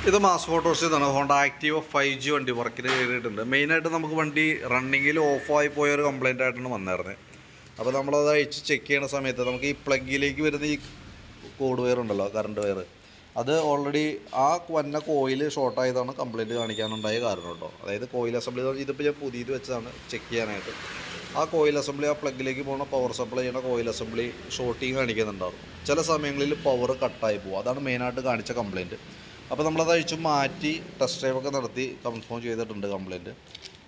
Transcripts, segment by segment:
ഇത് മാസ് മോട്ടോഴ്സിൽ നിന്നാണ് Honda Activa 5G വണ്ടി വർക്കിന് കയറിയിട്ടുണ്ട്. മെയിനായിട്ട് നമുക്ക് വണ്ടി റണ്ണിങ്ങിൽ ഓഫായി പോയ ഒരു കംപ്ലയിൻ്റ് ആയിട്ടാണ് വന്നിരുന്നത്. അപ്പോൾ നമ്മളത് അയച്ച് ചെക്ക് ചെയ്യുന്ന സമയത്ത് നമുക്ക് ഈ പ്ലഗിലേക്ക് വരുന്ന ഈ കോഡ് വയർ ഉണ്ടല്ലോ, കറണ്ട് വയർ, അത് ഓൾറെഡി ആ വന്ന കോയിൽ ഷോർട്ടായതാണ് കംപ്ലയിൻറ്റ് കാണിക്കാനുണ്ടായ കാരണം കേട്ടോ. അതായത് കോയിൽ അസംബ്ലി ഇതിപ്പോൾ ഞാൻ പുതിയത് വെച്ചതാണ് ചെക്ക് ചെയ്യാനായിട്ട്. ആ കോയിൽ അസംബ്ലി, ആ പ്ലഗിലേക്ക് പോകുന്ന പവർ സപ്ലൈ ചെയ്യുന്ന കോയിൽ അസംബ്ലി ഷോർട്ടിങ് കാണിക്കുന്നുണ്ടായിരുന്നു. ചില സമയങ്ങളിൽ പവർ കട്ടായി പോകും. അതാണ് മെയിനായിട്ട് കാണിച്ച കംപ്ലയിൻറ്റ്. അപ്പോൾ നമ്മളത് അഴിച്ച് മാറ്റി ടെസ്റ്റ് ഡ്രൈവൊക്കെ നടത്തി കൺഫേം ചെയ്തിട്ടുണ്ട് കംപ്ലയിൻറ്റ്.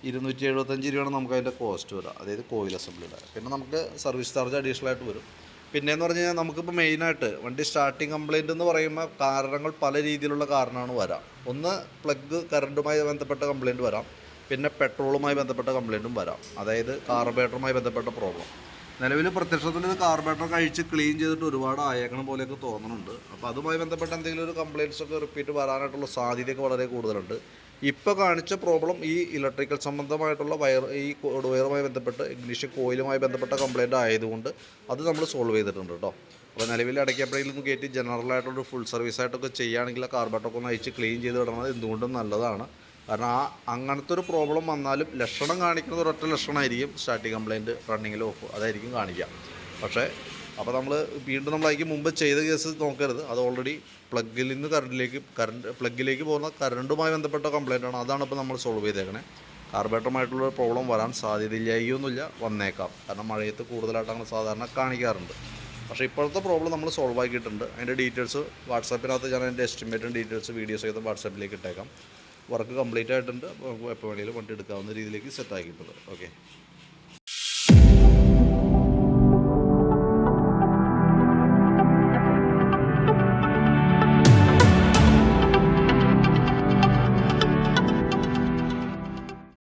275 രൂപയാണ് നമുക്ക് അതിൻ്റെ കോസ്റ്റ് വരിക, അതായത് കോയിൽ അസംബ്ലിയുടെ. പിന്നെ നമുക്ക് സർവീസ് ചാർജ് അഡീഷണൽ ആയിട്ട് വരും. പിന്നെയെന്ന് പറഞ്ഞു കഴിഞ്ഞാൽ നമുക്കിപ്പോൾ മെയിനായിട്ട് വണ്ടി സ്റ്റാർട്ടിങ് കംപ്ലയിൻ്റ് എന്ന് പറയുമ്പോൾ കാരണങ്ങൾ പല രീതിയിലുള്ള കാരണമാണ് വരാം. ഒന്ന്, പ്ലഗ് കറണ്ടുമായി ബന്ധപ്പെട്ട കംപ്ലയിൻറ്റ് വരാം. പിന്നെ പെട്രോളുമായി ബന്ധപ്പെട്ട കംപ്ലയിൻറ്റും വരാം, അതായത് കാർബറേറ്ററുമായി ബന്ധപ്പെട്ട പ്രോബ്ലം. നിലവിൽ പ്രത്യക്ഷത്തിൽ ഇത് കാർബറേറ്റർ കഴിച്ച് ക്ലീൻ ചെയ്തിട്ട് ഒരുപാട് ആയേക്കണ പോലെയൊക്കെ തോന്നുന്നുണ്ട്. അപ്പോൾ അതുമായി ബന്ധപ്പെട്ട എന്തെങ്കിലും ഒരു കംപ്ലയിൻറ്റ്സ് ഒക്കെ റിപ്പീറ്റ് വരാനായിട്ടുള്ള സാധ്യതയൊക്കെ വളരെ കൂടുതലുണ്ട്. ഇപ്പോൾ കാണിച്ച പ്രോബ്ലം ഈ ഇലക്ട്രിക്കൽ സംബന്ധമായിട്ടുള്ള ഈ കോഡ് വയറുമായി ബന്ധപ്പെട്ട് ഇഗ്നിഷൻ കോയിലുമായി ബന്ധപ്പെട്ട കംപ്ലയിൻ്റ് ആയതുകൊണ്ട് അത് നമ്മൾ സോൾവ് ചെയ്തിട്ടുണ്ട് കേട്ടോ. അപ്പോൾ നിലവിൽ ഇടയ്ക്കെപ്പോഴെങ്കിലും കയറ്റി ജനറലായിട്ടുള്ളൊരു ഫുൾ സർവീസായിട്ടൊക്കെ ചെയ്യുകയാണെങ്കിൽ ആ കാർബറേറ്ററൊക്കെ ഒന്ന് അയച്ച് ക്ലീൻ ചെയ്ത് വിടുന്നത് എന്തുകൊണ്ടും നല്ലതാണ്. കാരണം അങ്ങനത്തെ ഒരു പ്രോബ്ലം വന്നാലും ലക്ഷണം കാണിക്കുന്നത് ഒരൊറ്റ ലക്ഷണമായിരിക്കും, സ്റ്റാർട്ടിങ് കംപ്ലയിൻറ്റ്, റണ്ണിങ്ങിൽ ഓഫ്, അതായിരിക്കും കാണിക്കുക. പക്ഷേ അപ്പോൾ നമ്മൾ അതിലേക്ക് മുമ്പ് ചെയ്ത കേസ് നോക്കരുത്. അത് ഓൾറെഡി പ്ലഗിൽ നിന്ന് പ്ലഗിലേക്ക് പോകുന്ന കറണ്ടുമായി ബന്ധപ്പെട്ട കംപ്ലയിൻ്റാണ്. അതാണ് ഇപ്പോൾ നമ്മൾ സോൾവ് ചെയ്തേക്കണേ. കാർബറേറ്ററുമായിട്ടുള്ള പ്രോബ്ലം വരാൻ സാധ്യതയില്ലായൊന്നുമില്ല, വന്നേക്കാം. കാരണം മഴയത്ത് കൂടുതലായിട്ട് അങ്ങനെ സാധാരണ കാണിക്കാറുണ്ട്. പക്ഷേ ഇപ്പോഴത്തെ പ്രോബ്ലം നമ്മൾ സോൾവ് ആക്കിയിട്ടുണ്ട്. അതിൻ്റെ ഡീറ്റെയിൽസ് വാട്സാപ്പിനകത്ത് ഞാൻ അതിൻ്റെ എസ്റ്റിമേറ്റും ഡീറ്റെയിൽസ് വീഡിയോസ് ചെയ്ത് വാട്സാപ്പിലേക്ക് ഇട്ടേക്കാം. വർക്ക് കംപ്ലീറ്റ് ആയിട്ടുണ്ട്. എപ്പോൾ വേണമെങ്കിലും വണ്ടി എടുക്കാവുന്ന രീതിയിലേക്ക് സെറ്റ് ആക്കിയിട്ടുണ്ട്. ഓക്കെ.